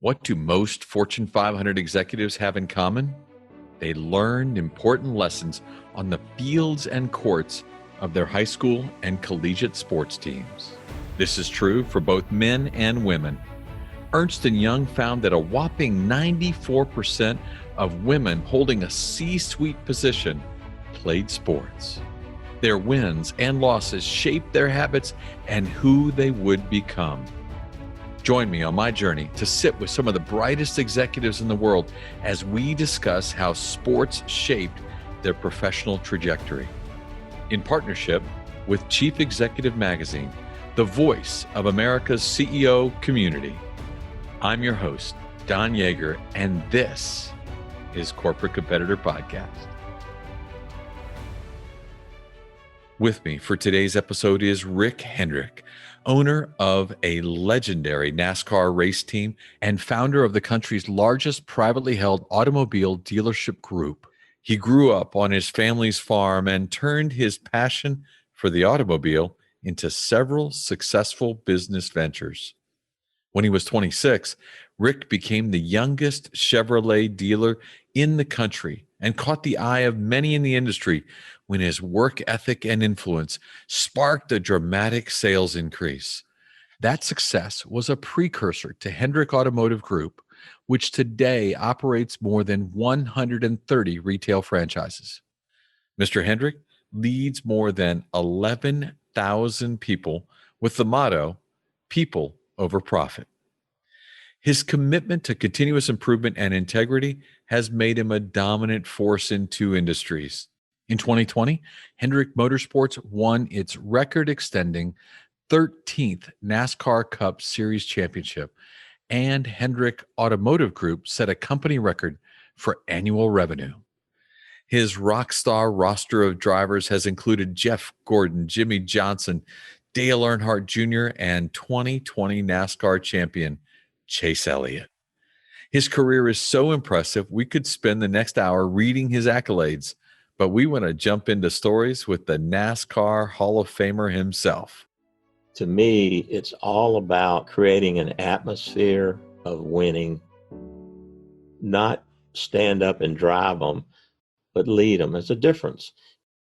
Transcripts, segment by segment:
What do most Fortune 500 executives have in common? They learned important lessons on the fields and courts of their high school and collegiate sports teams. This is true for both men and women. Ernst & Young found that a whopping 94% of women holding a C-suite position played sports. Their wins and losses shaped their habits and who they would become. Join me on my journey to sit with some of the brightest executives in the world as we discuss how sports shaped their professional trajectory. In partnership with Chief Executive Magazine, the voice of America's CEO community, I'm your host, Don Yeager, and this is Corporate Competitor Podcast. With me for today's episode is Rick Hendrick, owner of a legendary NASCAR race team and founder of the country's largest privately held automobile dealership group. He grew up on his family's farm and turned his passion for the automobile into several successful business ventures. When he was 26, Rick became the youngest Chevrolet dealer in the country and caught the eye of many in the industry when his work ethic and influence sparked a dramatic sales increase. That success was a precursor to Hendrick Automotive Group, which today operates more than 130 retail franchises. Mr. Hendrick leads more than 11,000 people with the motto, people over profit. His commitment to continuous improvement and integrity has made him a dominant force in two industries. In 2020, Hendrick Motorsports won its record-extending 13th NASCAR Cup Series championship, and Hendrick Automotive Group set a company record for annual revenue. His rock star roster of drivers has included Jeff Gordon, Jimmy Johnson, Dale Earnhardt Jr., and 2020 NASCAR champion Chase Elliott. His career is so impressive, we could spend the next hour reading his accolades, but we want to jump into stories with the NASCAR Hall of Famer himself. To me, it's all about creating an atmosphere of winning, not stand up and drive them, but lead them. There's a difference.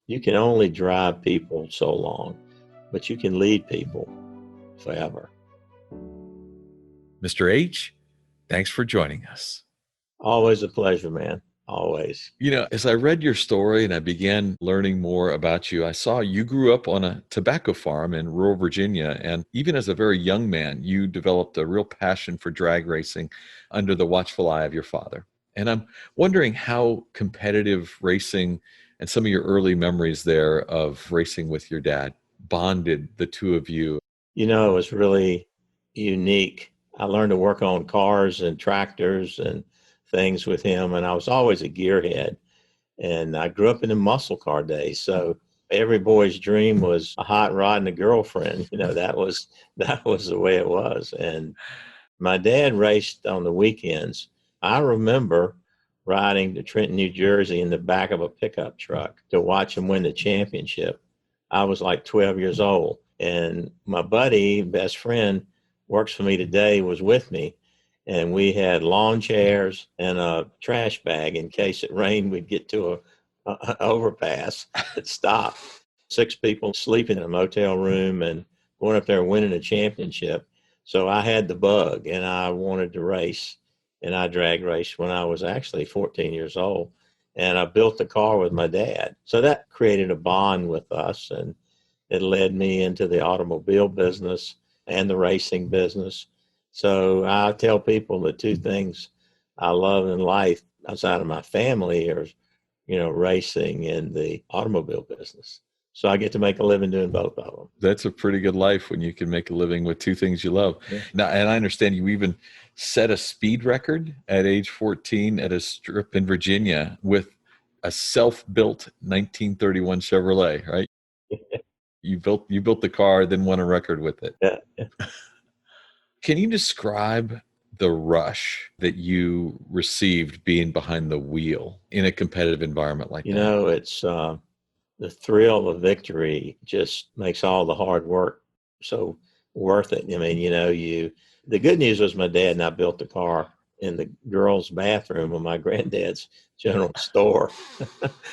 You can only drive people so long, but you can lead people forever. Mr. H, thanks for joining us. Always a pleasure, man. Always. You know, as I read your story and I began learning more about you, I saw you grew up on a tobacco farm in rural Virginia. And even as a very young man, you developed a real passion for drag racing under the watchful eye of your father. And I'm wondering how competitive racing and some of your early memories there of racing with your dad bonded the two of you. You know, it was really unique. I learned to work on cars and tractors and things with him, and I was always a gearhead. And I grew up in the muscle car days, so every boy's dream was a hot rod and a girlfriend. You know, that was the way it was. And my dad raced on the weekends. I remember riding to Trenton, New Jersey in the back of a pickup truck to watch him win the championship. I was like 12 years old, and my buddy, best friend, works for me today, was with me. And we had lawn chairs and a trash bag in case it rained. We'd get to an overpass and stop. 6 people sleeping in a motel room and going up there winning a championship. So I had the bug and I wanted to race. And I drag raced when I was actually 14 years old. And I built the car with my dad. So that created a bond with us. And it led me into the automobile business and the racing business. So I tell people the two things I love in life outside of my family are, racing and the automobile business. So I get to make a living doing both of them. That's a pretty good life when you can make a living with two things you love. Yeah. Now, and I understand you even set a speed record at age 14 at a strip in Virginia with a self-built 1931 Chevrolet, right? You built the car, then won a record with it. Yeah. Can you describe the rush that you received being behind the wheel in a competitive environment like that? You know, it's the thrill of victory just makes all the hard work so worth it. I mean, you The good news was my dad and I built the car in the girls' bathroom of my granddad's general store.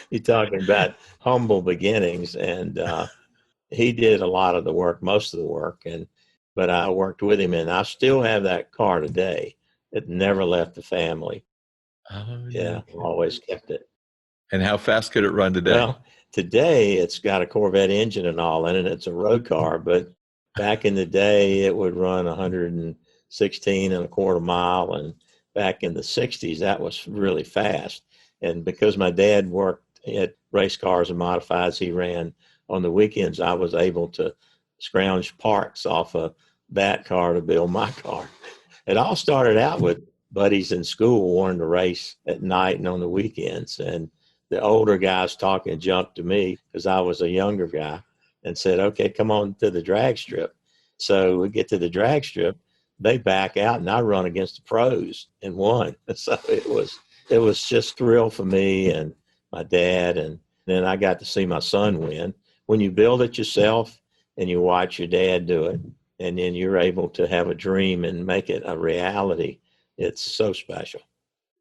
You're talking about humble beginnings, and he did a lot of the work, most of the work, and but I worked with him, and I still have that car today. It never left the family. Oh, no Yeah, kidding. always kept it. And how fast could it run today? Well, today it's got a Corvette engine and all in it. It's a road car, but back in the day it would run 116 and a quarter mile. And back in the 60s, that was really fast. And because my dad worked at race cars and modifieds, he ran on the weekends, I was able to scrounge parts off of that car to build my car. It all started out with buddies in school wanting to race at night and on the weekends. And the older guys talking junk to me because I was a younger guy and said, okay, come on to the drag strip. So we get to the drag strip, they back out and I run against the pros and won. So it was just thrill for me and my dad. And then I got to see my son win. When you build it yourself and you watch your dad do it, and then you're able to have a dream and make it a reality, it's so special.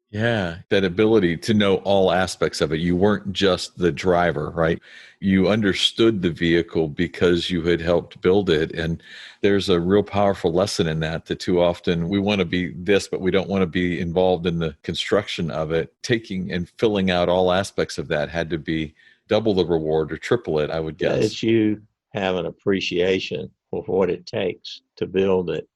Yeah, that ability to know all aspects of it. You weren't just the driver, right? You understood the vehicle because you had helped build it. And there's a real powerful lesson in that, that too often we want to be this, but we don't want to be involved in the construction of it. Taking and filling out all aspects of that had to be double the reward or triple it, I would Yeah, guess. it's you have an appreciation for what it takes to build it.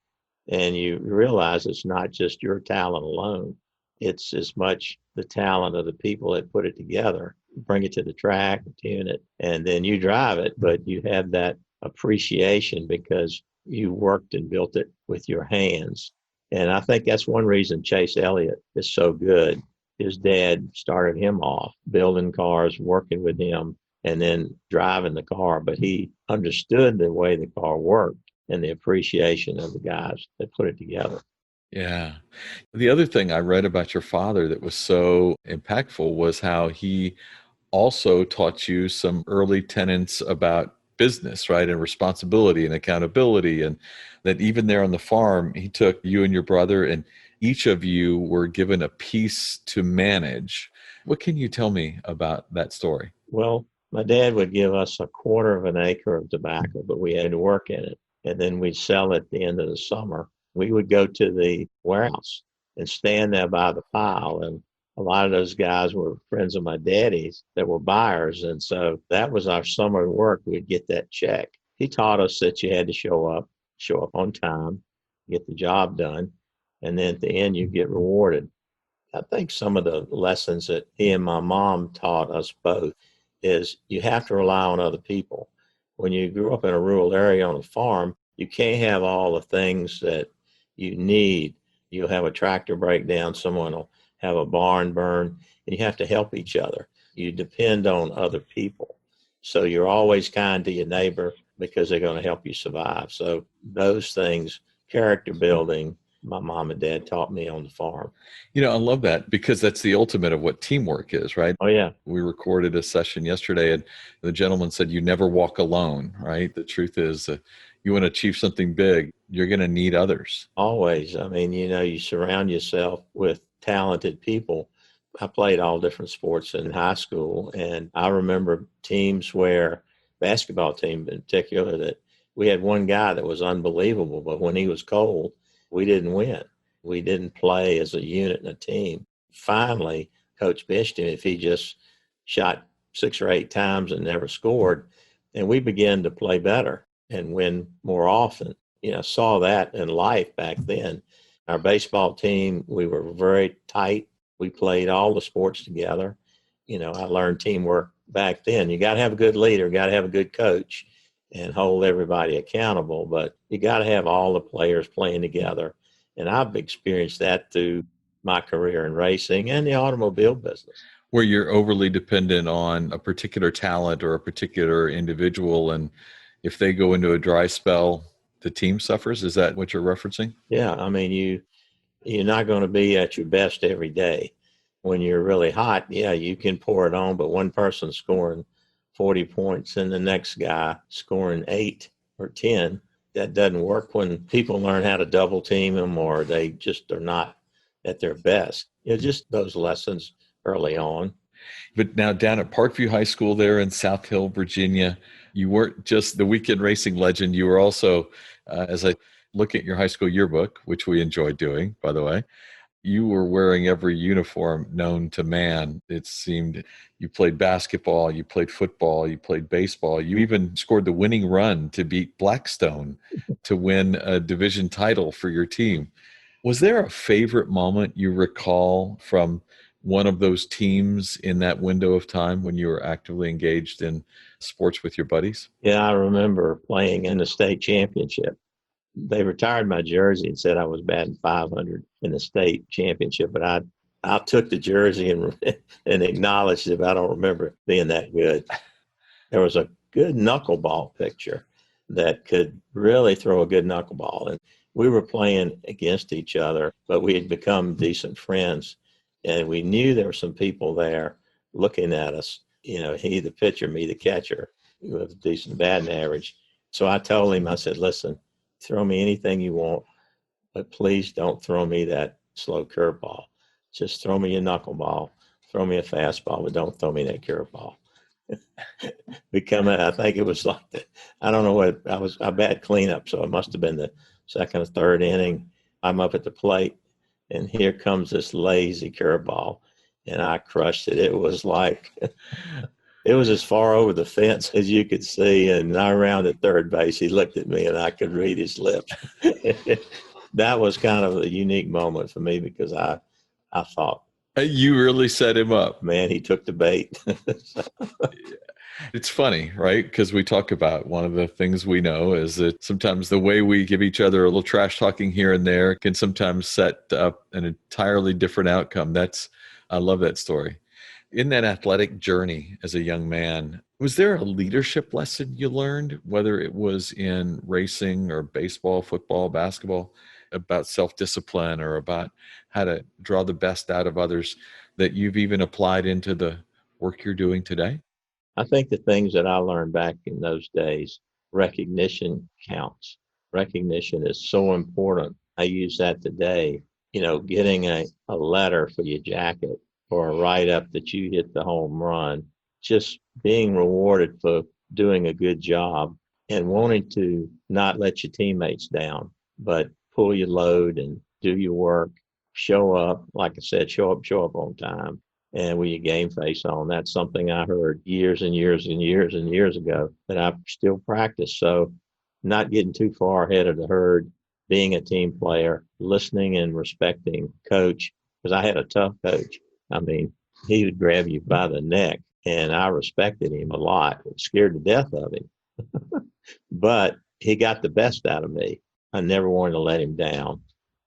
And you realize it's not just your talent alone. It's as much the talent of the people that put it together, bring it to the track, tune it, and then you drive it. But you have that appreciation because you worked and built it with your hands. And I think that's one reason Chase Elliott is so good. His dad started him off building cars, working with him, and then driving the car. But he understood the way the car worked and the appreciation of the guys that put it together. Yeah. The other thing I read about your father that was so impactful was how he also taught you some early tenets about business, right? And responsibility and accountability. And that even there on the farm, he took you and your brother, and each of you were given a piece to manage. What can you tell me about that story? Well, my dad would give us a quarter of an acre of tobacco, but we had to work in it. And then we'd sell it at the end of the summer. We would go to the warehouse and stand there by the pile. And a lot of those guys were friends of my daddy's that were buyers. And so that was our summer work. We'd get that check. He taught us that you had to show up on time, get the job done. And then at the end, you get rewarded. I think some of the lessons that he and my mom taught us both is you have to rely on other people. When you grew up in a rural area on a farm, you can't have all the things that you need. You'll have a tractor breakdown, someone will have a barn burn, and you have to help each other. You depend on other people. So you're always kind to your neighbor because they're going to help you survive. So those things, character building, my mom and dad taught me on the farm. I love that because that's the ultimate of what teamwork is, right? Oh, yeah. We recorded a session yesterday, and the gentleman said, you never walk alone, right? The truth is, you want to achieve something big, you're going to need others. Always. I mean, you surround yourself with talented people. I played all different sports in high school, and I remember teams where basketball team in particular that we had one guy that was unbelievable, but when he was cold, we didn't win. We didn't play as a unit and a team. Finally, coach benched him if he just shot 6 or 8 times and never scored, and we began to play better and win more often. Saw that in life back then. Our baseball team, we were very tight. We played all the sports together. I learned teamwork back then. You got to have a good leader, got to have a good coach and hold everybody accountable, but you got to have all the players playing together. And I've experienced that through my career in racing and the automobile business. Where you're overly dependent on a particular talent or a particular individual, and if they go into a dry spell, the team suffers. Is that what you're referencing? Yeah, I mean, you're not going to be at your best every day. When you're really hot, yeah, you can pour it on, but one person scoring 40 points and the next guy scoring 8 or 10, that doesn't work when people learn how to double team them or they just are not at their best. Just those lessons early on. But now down at Parkview High School there in South Hill, Virginia, you weren't just the weekend racing legend. You were also, as I look at your high school yearbook, which we enjoyed doing, by the way, you were wearing every uniform known to man. It seemed you played basketball, you played football, you played baseball. You even scored the winning run to beat Blackstone to win a division title for your team. Was there a favorite moment you recall from one of those teams in that window of time when you were actively engaged in sports with your buddies? Yeah, I remember playing in the state championship. They retired my jersey and said I was batting 500 in the state championship, but I took the jersey and and acknowledged it. But I don't remember being that good. There was a good knuckleball picture that could really throw a good knuckleball, and we were playing against each other, but we had become decent friends, and we knew there were some people there looking at us. He the pitcher, me the catcher, with a decent batting average. So I told him, I said, listen, throw me anything you want, but please don't throw me that slow curveball. Just throw me a knuckleball, throw me a fastball, but don't throw me that curveball. I think it was like I don't know what I bat cleanup, so it must have been the second or third inning. I'm up at the plate, and here comes this lazy curveball, and I crushed it. It was like it was as far over the fence as you could see, and I rounded third base. He looked at me, and I could read his lips. That was kind of a unique moment for me because I thought, You really set him up. man, he took the bait. It's funny, right? Because we talk about one of the things we know is that sometimes the way we give each other a little trash talking here and there can sometimes set up an entirely different outcome. I love that story. In that athletic journey as a young man, was there a leadership lesson you learned, whether it was in racing or baseball, football, basketball, about self-discipline or about how to draw the best out of others that you've even applied into the work you're doing today? I think the things that I learned back in those days, recognition counts. Recognition is so important. I use that today. Getting a letter for your jacket or a write up that you hit the home run, just being rewarded for doing a good job and wanting to not let your teammates down, but pull your load and do your work, show up. Like I said, show up on time and with your game face on. That's something I heard years and years and years and years ago that I still practice. So not getting too far ahead of the herd, being a team player, listening and respecting coach, because I had a tough coach. I mean, he would grab you by the neck, and I respected him a lot, scared to death of him. But he got the best out of me. I never wanted to let him down.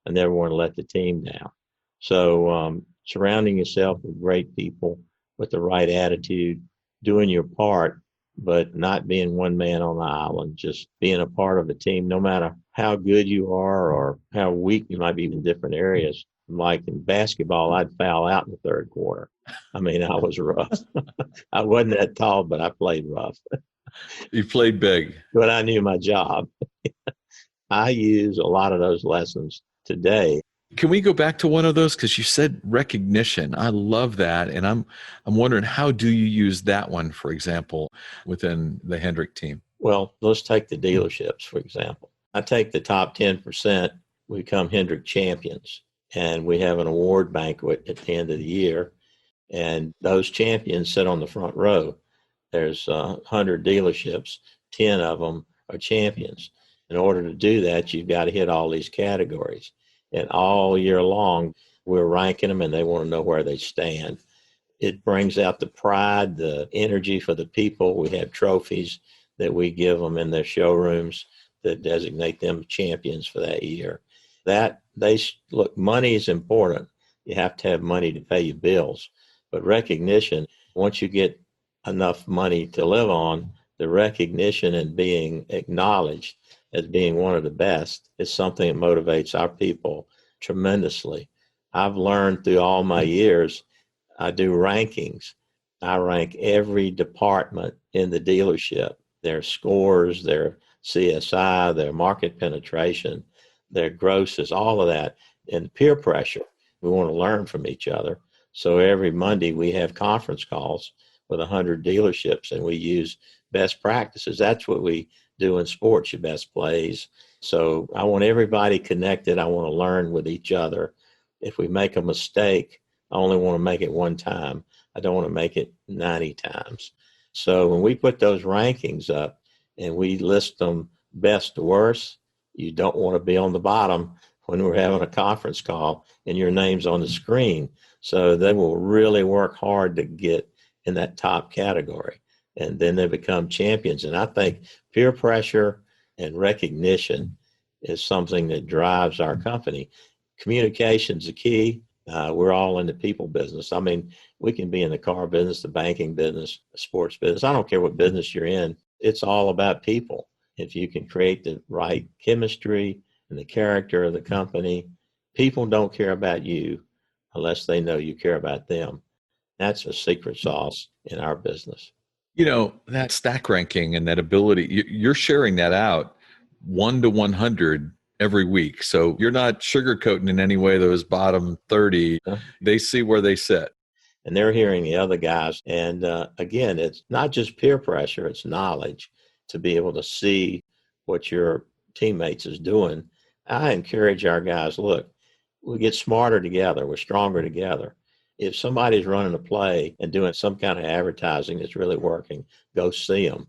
I never wanted to let the team down. So surrounding yourself with great people with the right attitude, doing your part, but not being one man on the island, just being a part of a team, no matter how good you are or how weak you might be in different areas. Like in basketball, I'd foul out in the third quarter. I mean, I was rough. I wasn't that tall, but I played rough. You played big. But I knew my job. I use a lot of those lessons today. Can we go back to one of those? Because you said recognition. I love that. And I'm wondering, how do you use that one, for example, within the Hendrick team? Well, let's take the dealerships, for example. I take the top 10%, we become Hendrick champions, and we have an award banquet at the end of the year. And those champions sit on the front row. There's 100 dealerships, 10 of them are champions. In order to do that, you've got to hit all these categories. And all year long, we're ranking them, and they want to know where they stand. It brings out the pride, the energy for the people. We have trophies that we give them in their showrooms that designate them champions for that year. Look, money is important. You have to have money to pay your bills. But recognition, once you get enough money to live on, the recognition and being acknowledged as being one of the best is something that motivates our people tremendously. I've learned through all my years, I do rankings. I rank every department in the dealership, their scores, their CSI, their market penetration, their grosses, all of that, and peer pressure. We want to learn from each other. So every Monday we have conference calls with 100 dealerships, and we use best practices. That's what we do in sports, your best plays. So I want everybody connected. I want to learn with each other. If we make a mistake, I only want to make it one time. I don't want to make it 90 times. So when we put those rankings up and we list them best to worst, you don't want to be on the bottom when we're having a conference call and your name's on the screen. So they will really work hard to get in that top category, and then they become champions. And I think peer pressure and recognition is something that drives our company. Communication's the key. We're all in the people business. I mean, we can be in the car business, the banking business, the sports business. I don't care what business you're in. It's all about people. If you can create the right chemistry and the character of the company, people don't care about you unless they know you care about them. That's a secret sauce in our business. You know, that stack ranking and that ability, you're sharing that out 1 to 100 every week. So you're not sugarcoating in any way those bottom 30. They see where they sit. And they're hearing the other guys. And again, it's not just peer pressure, it's knowledge to be able to see what your teammates is doing. I encourage our guys, look, we get smarter together. We're stronger together. If somebody's running a play and doing some kind of advertising that's really working, go see them.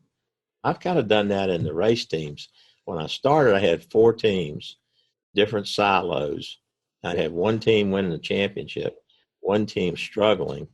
I've kind of done that in the race teams. When I started, I had 4 teams, different silos. I'd have one team winning the championship, one team struggling.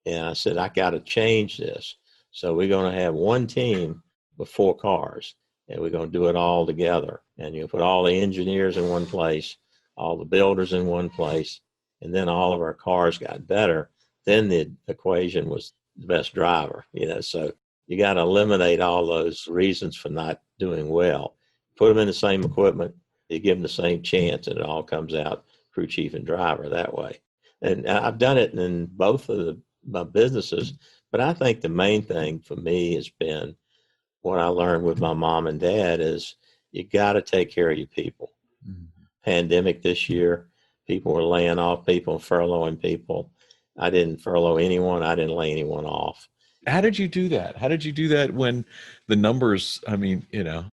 And I said, I got to change this. So we're going to have one team with 4 cars, and we're going to do it all together. And you put all the engineers in one place, all the builders in one place, and then all of our cars got better. Then the equation was the best driver, so you got to eliminate all those reasons for not doing well. Put them in the same equipment, you give them the same chance, and it all comes out crew chief and driver that way. And I've done it in both of my businesses, but I think the main thing for me has been what I learned with my mom and dad is you got to take care of your people. Mm-hmm. Pandemic this year, people were laying off people, furloughing people. I didn't furlough anyone. I didn't lay anyone off. How did you do that? How did you do that when the numbers, I mean,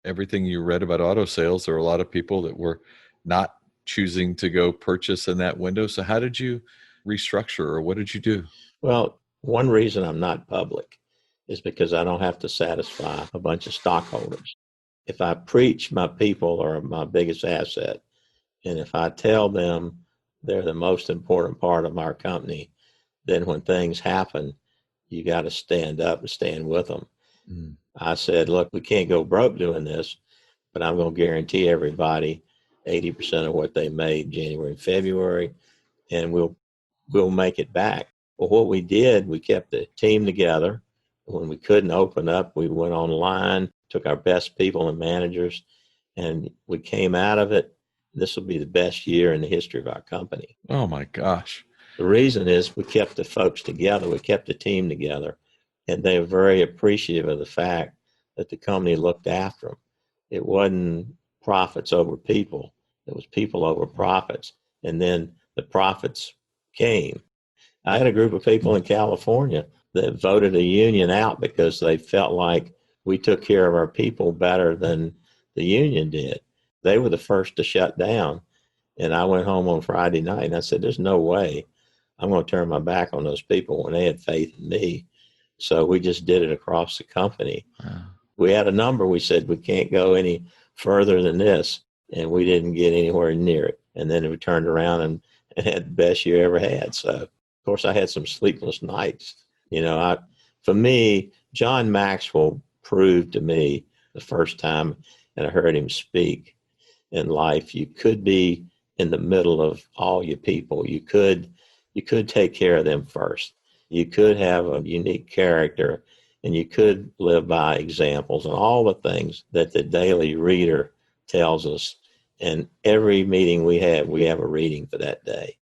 everything you read about auto sales, there were a lot of people that were not choosing to go purchase in that window. So how did you restructure, or what did you do? Well, one reason I'm not public is because I don't have to satisfy a bunch of stockholders. If I preach my people are my biggest asset, and if I tell them they're the most important part of our company, then when things happen, you got to stand up and stand with them. Mm. I said, look, we can't go broke doing this, but I'm going to guarantee everybody 80% of what they made January and February, and we'll make it back. Well, what we did, we kept the team together. When we couldn't open up, we went online, took our best people and managers, and we came out of it. This will be the best year in the history of our company. Oh, my gosh. The reason is we kept the folks together. We kept the team together, and they were very appreciative of the fact that the company looked after them. It wasn't profits over people. It was people over profits. And then the profits came. I had a group of people in California that voted a union out because they felt like we took care of our people better than the union did. They were the first to shut down. And I went home on Friday night and I said, there's no way I'm going to turn my back on those people when they had faith in me. So we just did it across the company. Wow. We had a number. We said, we can't go any further than this. And we didn't get anywhere near it. And then we turned around and had the best year ever had. So, of course, I had some sleepless nights. For me, John Maxwell proved to me the first time, and I heard him speak in life, you could be in the middle of all your people. You could take care of them first. You could have a unique character, and you could live by examples and all the things that the daily reader tells us. And every meeting we have a reading for that day.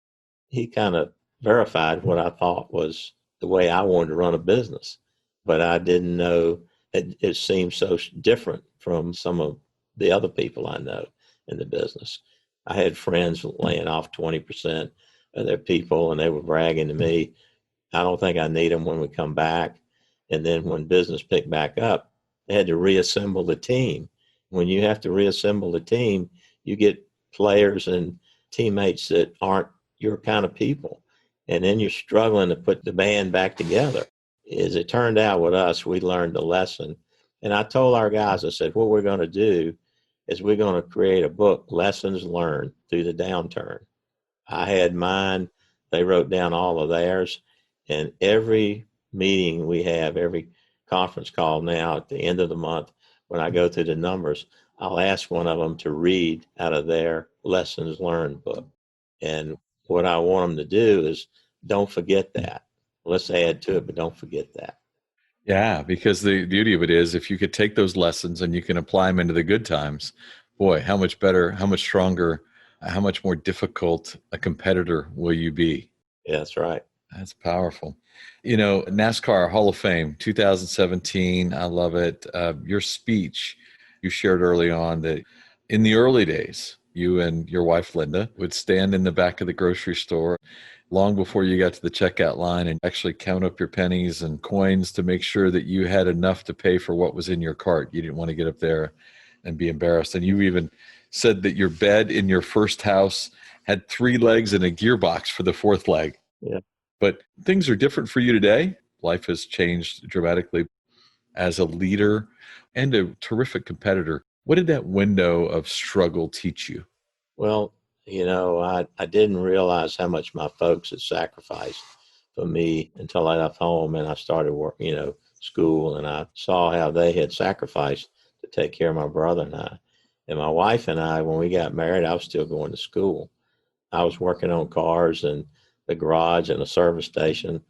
He kind of verified what I thought was the way I wanted to run a business. But I didn't know it seems so different from some of the other people I know in the business. I had friends laying off 20% of their people, and they were bragging to me, I don't think I need them when we come back. And then when business picked back up, they had to reassemble the team. When you have to reassemble the team, you get players and teammates that aren't your kind of people. And then you're struggling to put the band back together. As it turned out with us, we learned the lesson. And I told our guys, I said, what we're going to do is we're going to create a book, Lessons Learned Through the Downturn. I had mine. They wrote down all of theirs. And every meeting we have, every conference call now at the end of the month, when I go through the numbers, I'll ask one of them to read out of their Lessons Learned book. And what I want them to do is don't forget that. Let's add to it, but don't forget that. Yeah, because the beauty of it is if you could take those lessons and you can apply them into the good times, boy, how much better, how much stronger, how much more difficult a competitor will you be? Yeah, that's right. That's powerful. NASCAR Hall of Fame 2017, I love it. Your speech, you shared early on that in the early days, you and your wife, Linda, would stand in the back of the grocery store long before you got to the checkout line and actually count up your pennies and coins to make sure that you had enough to pay for what was in your cart. You didn't want to get up there and be embarrassed. And you even said that your bed in your first house had 3 legs and a gearbox for the 4th leg. Yeah. But things are different for you today. Life has changed dramatically. As a leader and a terrific competitor, what did that window of struggle teach you? Well, I didn't realize how much my folks had sacrificed for me until I left home and I started working, school, and I saw how they had sacrificed to take care of my brother and I. And my wife and I, when we got married, I was still going to school. I was working on cars and the garage and a service station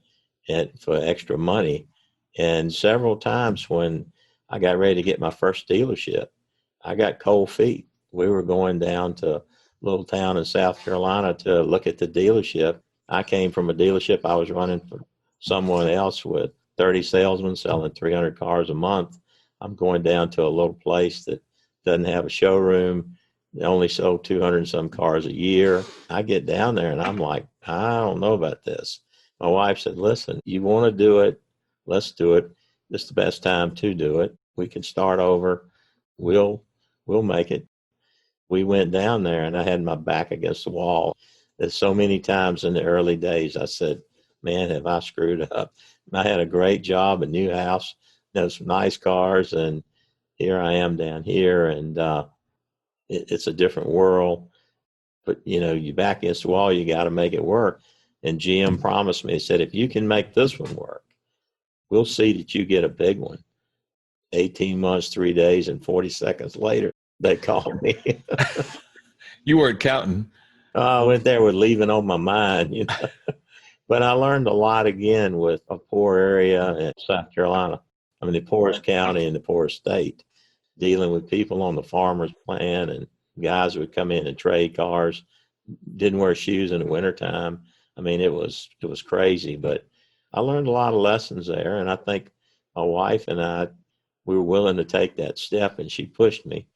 and for extra money. And several times when I got ready to get my first dealership, I got cold feet. We were going down to a little town in South Carolina to look at the dealership. I came from a dealership I was running for someone else with 30 salesmen selling 300 cars a month. I'm going down to a little place that doesn't have a showroom. They only sold 200 and some cars a year. I get down there and I'm like, I don't know about this. My wife said, listen, you want to do it, let's do it. This is the best time to do it. We can start over. We'll make it. We went down there and I had my back against the wall. There's so many times in the early days I said, man, have I screwed up? I had a great job, a new house, some nice cars, and here I am down here, and it's a different world. But, you back against the wall, you got to make it work. And GM promised me, he said, if you can make this one work, we'll see that you get a big one. 18 months, 3 days, and 40 seconds later, they called me. You weren't counting. I went there with leaving on my mind, But I learned a lot again with a poor area in South Carolina. I mean, the poorest county in the poorest state, dealing with people on the farmer's plan and guys would come in and trade cars, didn't wear shoes in the wintertime. I mean, it was crazy, but I learned a lot of lessons there. And I think my wife and I, we were willing to take that step, and she pushed me.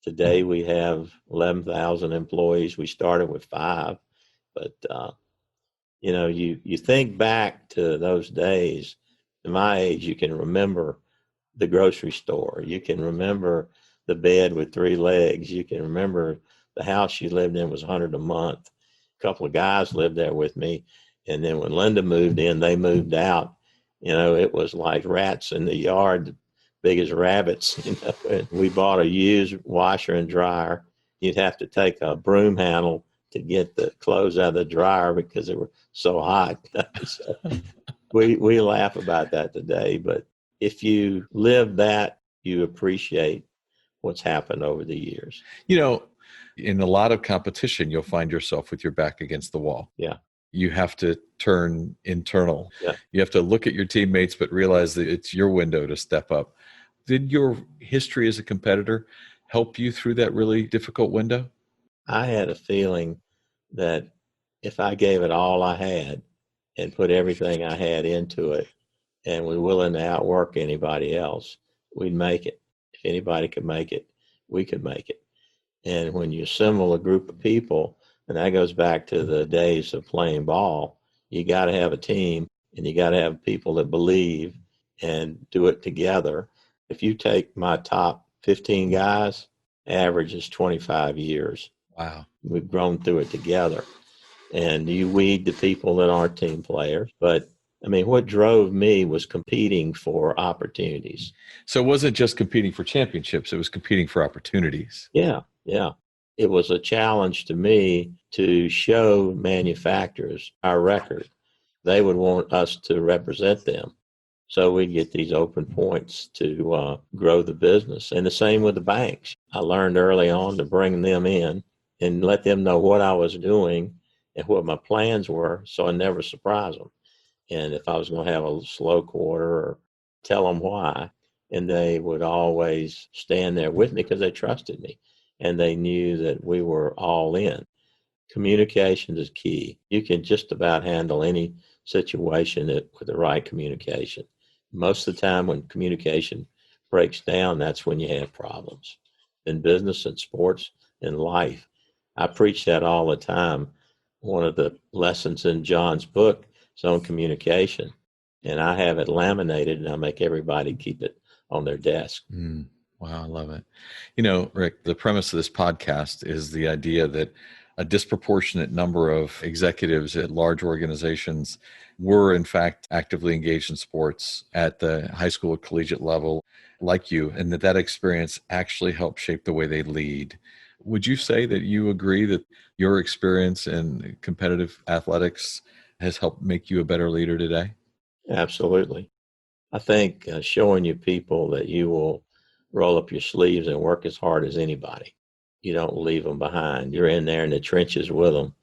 Today we have 11,000 employees. We started with 5, but you think back to those days. At my age, you can remember the grocery store. You can remember the bed with 3 legs. You can remember the house you lived in was 100 a month. A couple of guys lived there with me. And then when Linda moved in, they moved out. It was like rats in the yard, big as rabbits. And we bought a used washer and dryer. You'd have to take a broom handle to get the clothes out of the dryer because they were so hot. So we laugh about that today, but if you live that, you appreciate what's happened over the years. In a lot of competition, you'll find yourself with your back against the wall. Yeah. You have to turn internal. Yeah. You have to look at your teammates, but realize that it's your window to step up. Did your history as a competitor help you through that really difficult window? I had a feeling that if I gave it all I had and put everything I had into it, and we're willing to outwork anybody else, we'd make it. If anybody could make it, we could make it. And when you assemble a group of people, and that goes back to the days of playing ball, you got to have a team and you got to have people that believe and do it together. If you take my top 15 guys, average is 25 years. Wow. We've grown through it together. And you weed the people that aren't team players. But I mean, what drove me was competing for opportunities. So it wasn't just competing for championships, it was competing for opportunities. Yeah, yeah. It was a challenge to me to show manufacturers our record. They would want us to represent them. So we get these open points to grow the business. And the same with the banks. I learned early on to bring them in and let them know what I was doing and what my plans were, so I never surprise them. And if I was going to have a slow quarter, or tell them why. And they would always stand there with me because they trusted me and they knew that we were all in. Communication is key. You can just about handle any situation with the right communication. Most of the time when communication breaks down, that's when you have problems in business and sports and life. I preach that all the time. One of the lessons in John's book is on communication, and I have it laminated and I make everybody keep it on their desk. Wow, I love it. You know, Rick, the premise of this podcast is the idea that a disproportionate number of executives at large organizations were, in fact, actively engaged in sports at the high school or collegiate level, like you, and that experience actually helped shape the way they lead. Would you say that you agree that your experience in competitive athletics has helped make you a better leader today? Absolutely. I think showing you people that you will roll up your sleeves and work as hard as anybody. You don't leave them behind. You're in there in the trenches with them,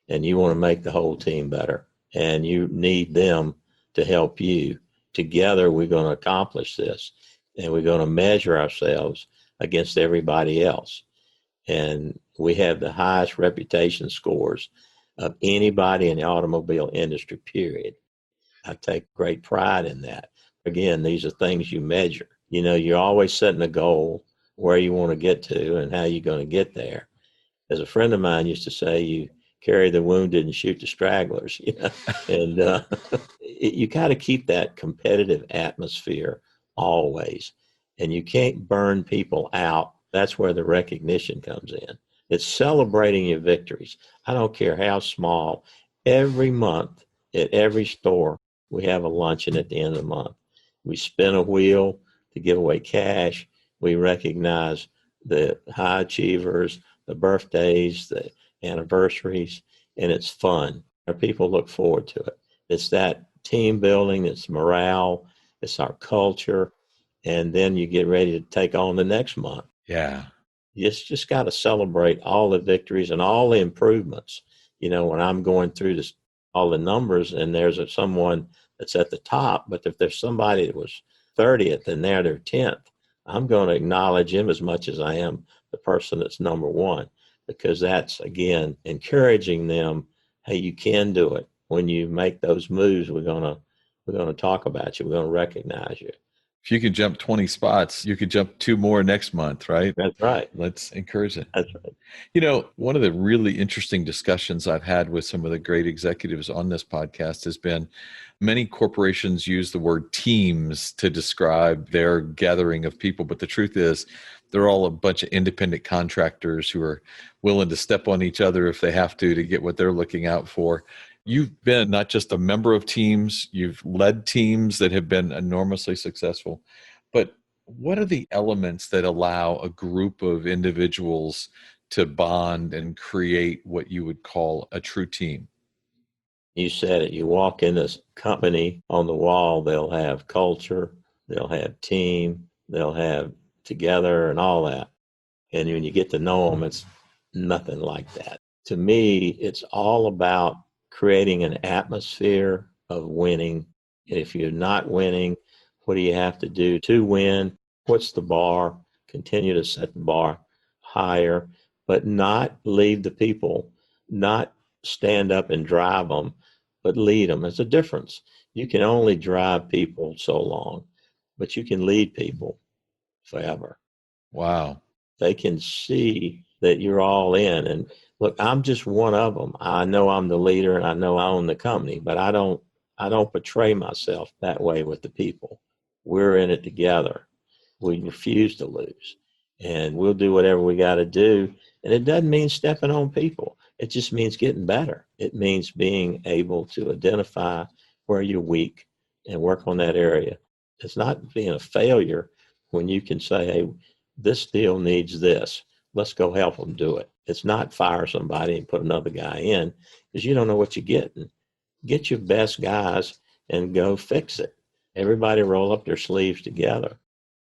and you want to make the whole team better. And you need them to help you. Together, we're going to accomplish this, and we're going to measure ourselves against everybody else. And we have the highest reputation scores of anybody in the automobile industry, period. I take great pride in that. Again, these are things you measure. You know, you're always setting a goal where you want to get to and how you're going to get there. As a friend of mine used to say, you carry the wounded and shoot the stragglers, you know, and you got to keep that competitive atmosphere always. And you can't burn people out. That's where the recognition comes in. It's celebrating your victories. I don't care how small. Every month at every store, we have a luncheon at the end of the month. We spin a wheel to give away cash. We recognize the high achievers, the birthdays, the anniversaries, and it's fun. Our people look forward to it. It's that team building, it's morale, it's our culture, and then you get ready to take on the next month. Yeah. You just got to celebrate all the victories and all the improvements. You know, when I'm going through this, all the numbers, and there's someone that's at the top, but if there's somebody that was 30th and they're 10th, I'm going to acknowledge him as much as I am the person that's number one, because that's, again, encouraging them. Hey, you can do it. When you make those moves, we're going to talk about you. We're going to recognize you. If you could jump 20 spots, you could jump 2 more next month, right? That's right. Let's encourage it. That's right. You know, one of the really interesting discussions I've had with some of the great executives on this podcast has been many corporations use the word teams to describe their gathering of people. But the truth is, they're all a bunch of independent contractors who are willing to step on each other if they have to get what they're looking out for. You've been not just a member of teams, you've led teams that have been enormously successful. But what are the elements that allow a group of individuals to bond and create what you would call a true team? You said it. You walk in this company, on the wall, they'll have culture, they'll have team, they'll have together and all that. And when you get to know them, it's nothing like that. To me, it's all about creating an atmosphere of winning. And if you're not winning, what do you have to do to win? What's the bar? Continue to set the bar higher, but not leave the people, not stand up and drive them, but lead them. There's a difference. You can only drive people so long, but you can lead people forever. Wow. They can see that you're all in. And look, I'm just one of them. I know I'm the leader and I know I own the company, but I don't portray myself that way with the people. We're in it together. We refuse to lose. And we'll do whatever we got to do. And it doesn't mean stepping on people. It just means getting better. It means being able to identify where you're weak and work on that area. It's not being a failure when you can say, hey, this deal needs this. Let's go help them do it. It's not fire somebody and put another guy in because you don't know what you're getting. Get your best guys and go fix it. Everybody roll up their sleeves together.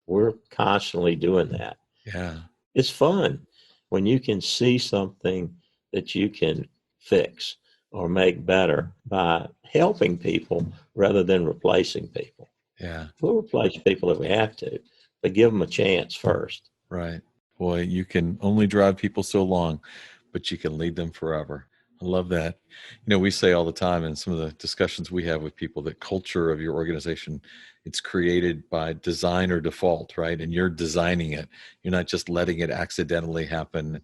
We're constantly doing that. Yeah. It's fun when you can see something that you can fix or make better by helping people rather than replacing people. Yeah. We'll replace people if we have to, but give them a chance first. Right. Boy, you can only drive people so long, but you can lead them forever. I love that. We say all the time in some of the discussions we have with people that culture of your organization, it's created by design or default, right? And you're designing it. You're not just letting it accidentally happen.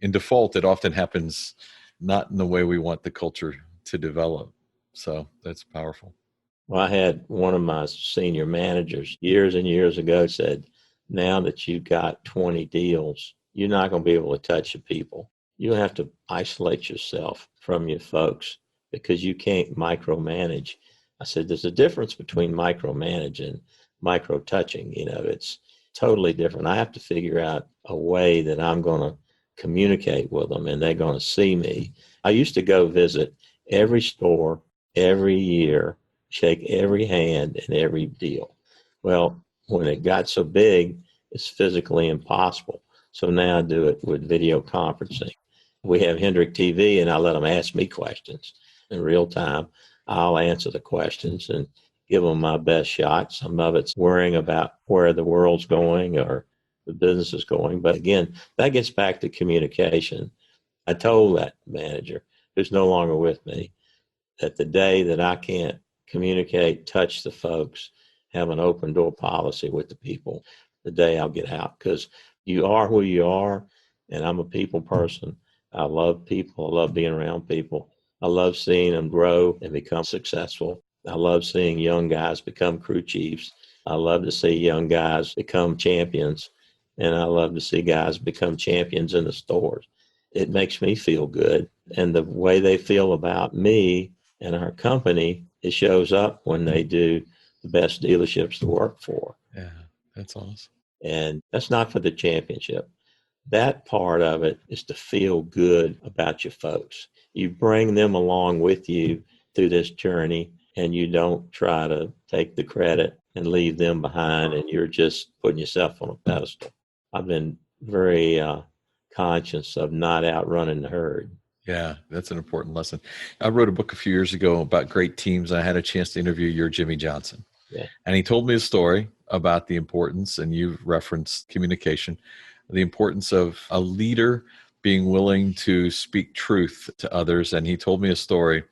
In default, it often happens not in the way we want the culture to develop. So that's powerful. Well, I had one of my senior managers years and years ago said, now that you've got 20 deals, you're not going to be able to touch the people. You have to isolate yourself from your folks because you can't micromanage. I said, there's a difference between micromanage and micro touching. It's totally different. I have to figure out a way that I'm going to communicate with them and they're going to see me. I used to go visit every store every year, shake every hand in every deal. Well, when it got so big, it's physically impossible. So now I do it with video conferencing. We have Hendrick TV, and I let them ask me questions in real time. I'll answer the questions and give them my best shot. Some of it's worrying about where the world's going or the business is going. But again, that gets back to communication. I told that manager, who's no longer with me, that the day that I can't communicate, touch the folks, have an open door policy with the people, the day I'll get out, because you are who you are. And I'm a people person. I love people. I love being around people. I love seeing them grow and become successful. I love seeing young guys become crew chiefs. I love to see young guys become champions. And I love to see guys become champions in the stores. It makes me feel good. And the way they feel about me and our company, it shows up when they do the best dealerships to work for. Yeah, that's awesome. And that's not for the championship. That part of it is to feel good about your folks. You bring them along with you through this journey, and you don't try to take the credit and leave them behind, and you're just putting yourself on a pedestal. I've been very conscious of not outrunning the herd. Yeah, that's an important lesson. I wrote a book a few years ago about great teams. I had a chance to interview your Jimmy Johnson. Yeah. And he told me a story about the importance, and you've referenced communication, the importance of a leader being willing to speak truth to others. And he told me a story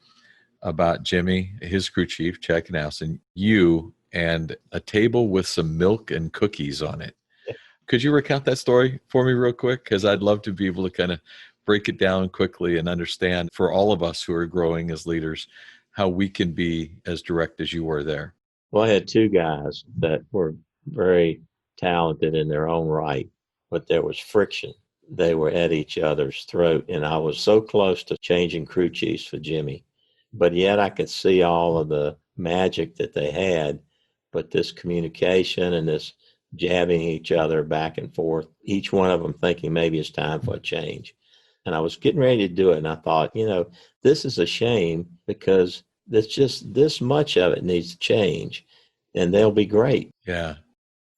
about Jimmy, his crew chief, Chad Knaus, and you, and a table with some milk and cookies on it. Could you recount that story for me real quick? Because I'd love to be able to kind of break it down quickly and understand for all of us who are growing as leaders, how we can be as direct as you were there. Well, I had two guys that were very talented in their own right, but there was friction. They were at each other's throat, and I was so close to changing crew chiefs for Jimmy, but yet I could see all of the magic that they had, but this communication and this jabbing each other back and forth, each one of them thinking maybe it's time for a change. And I was getting ready to do it, and I thought, this is a shame because there's just this much of it needs to change, and they'll be great. Yeah.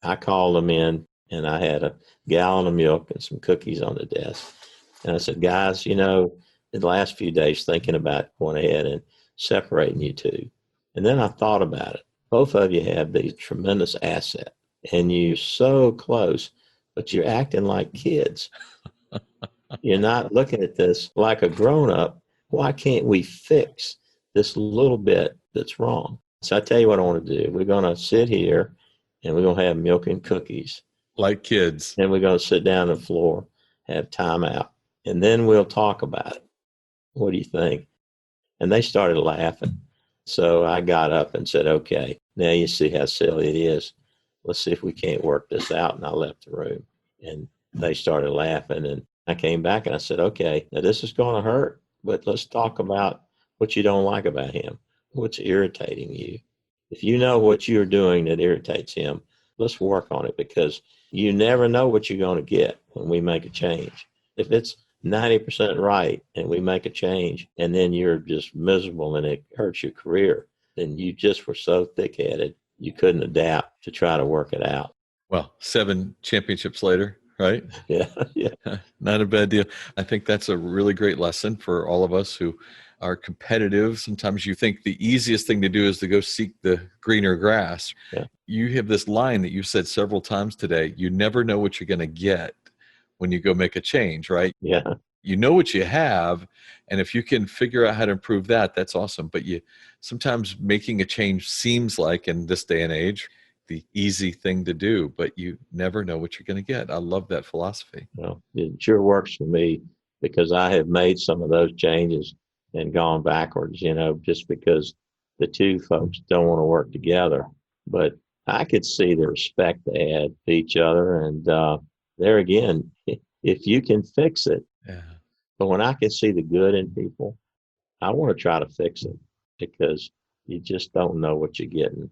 I called them in, and I had a gallon of milk and some cookies on the desk. And I said, guys, in the last few days thinking about going ahead and separating you two. And then I thought about it. Both of you have these tremendous asset, and you're so close, but you're acting like kids. You're not looking at this like a grown-up. Why can't we fix this little bit that's wrong? So I tell you what I want to do. We're going to sit here and we're going to have milk and cookies. Like kids. And we're going to sit down on the floor, have time out, and then we'll talk about it. What do you think? And they started laughing. So I got up and said, okay, now you see how silly it is. Let's see if we can't work this out. And I left the room and they started laughing. And I came back and I said, okay, now this is going to hurt, but let's talk about what you don't like about him. What's irritating you? If you know what you're doing that irritates him, let's work on it, because you never know what you're going to get when we make a change. If it's 90% right and we make a change and then you're just miserable and it hurts your career, then you just were so thick-headed you couldn't adapt to try to work it out. Well, 7 championships later, right? Yeah. Not a bad deal. I think that's a really great lesson for all of us who are competitive. Sometimes you think the easiest thing to do is to go seek the greener grass. Yeah. You have this line that you've said several times today. You never know what you're going to get when you go make a change, right? Yeah. You know what you have, and if you can figure out how to improve that, that's awesome. But sometimes making a change seems like, in this day and age, the easy thing to do, but you never know what you're going to get. I love that philosophy. Well, it sure works for me, because I have made some of those changes and gone backwards, just because the two folks don't want to work together. But I could see the respect they had to each other. And there again, if you can fix it. Yeah. But when I can see the good in people, I want to try to fix it, because you just don't know what you're getting.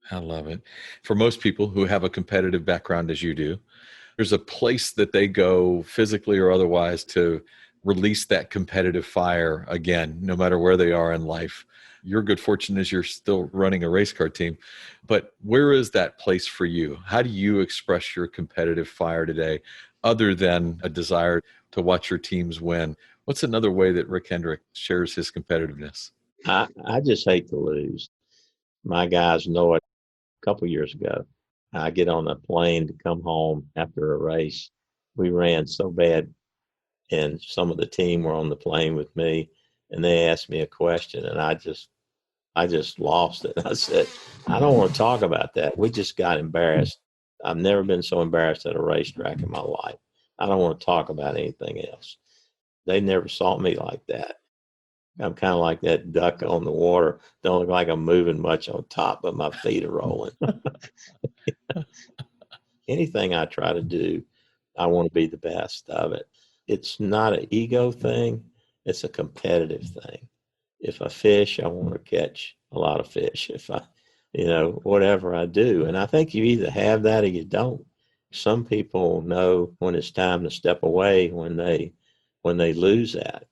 I love it. For most people who have a competitive background as you do, there's a place that they go physically or otherwise to release that competitive fire again, no matter where they are in life. Your good fortune is you're still running a race car team, but where is that place for you? How do you express your competitive fire today, other than a desire to watch your teams win? What's another way that Rick Hendrick shares his competitiveness? I just hate to lose. My guys know it. A couple years ago, I get on a plane to come home after a race. We ran so bad, and some of the team were on the plane with me, and they asked me a question, and I just lost it. I said, I don't want to talk about that. We just got embarrassed. I've never been so embarrassed at a racetrack in my life. I don't want to talk about anything else. They never saw me like that. I'm kind of like that duck on the water. Don't look like I'm moving much on top, but my feet are rolling. Anything I try to do, I want to be the best of it. It's not an ego thing. It's a competitive thing. If I fish, I want to catch a lot of fish. If I, whatever I do. And I think you either have that or you don't. Some people know when it's time to step away when they lose that.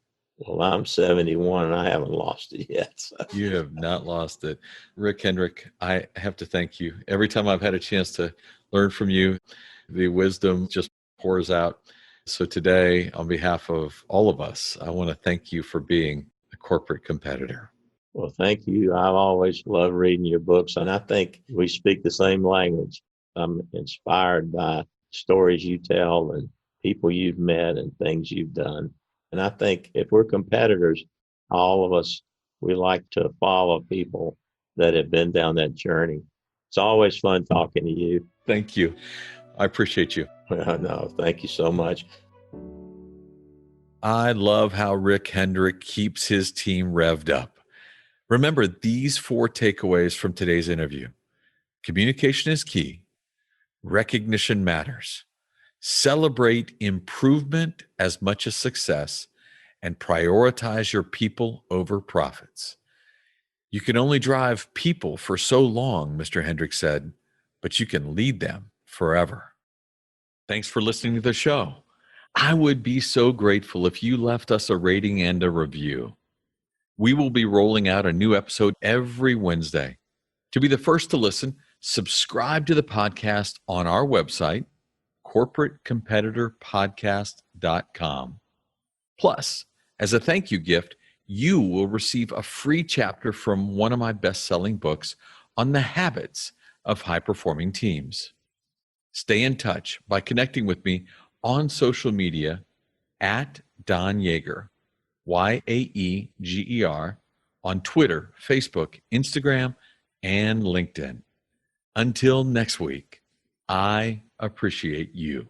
Well, I'm 71 and I haven't lost it yet. So. You have not lost it. Rick Hendrick, I have to thank you. Every time I've had a chance to learn from you, the wisdom just pours out. So today, on behalf of all of us, I want to thank you for being a corporate competitor. Well, thank you. I've always loved reading your books, and I think we speak the same language. I'm inspired by stories you tell and people you've met and things you've done. And I think if we're competitors, all of us, we like to follow people that have been down that journey. It's always fun talking to you. Thank you. I appreciate you. No, thank you so much. I love how Rick Hendrick keeps his team revved up. Remember these 4 takeaways from today's interview. Communication is key. Recognition matters. Celebrate improvement as much as success, and prioritize your people over profits. You can only drive people for so long, Mr. Hendrick said, but you can lead them forever. Thanks for listening to the show. I would be so grateful if you left us a rating and a review. We will be rolling out a new episode every Wednesday. To be the first to listen, subscribe to the podcast on our website, corporatecompetitorpodcast.com. Plus, as a thank you gift, you will receive a free chapter from one of my best-selling books on the habits of high-performing teams. Stay in touch by connecting with me on social media at Don Yeager, Yaeger, on Twitter, Facebook, Instagram, and LinkedIn. Until next week, I appreciate you.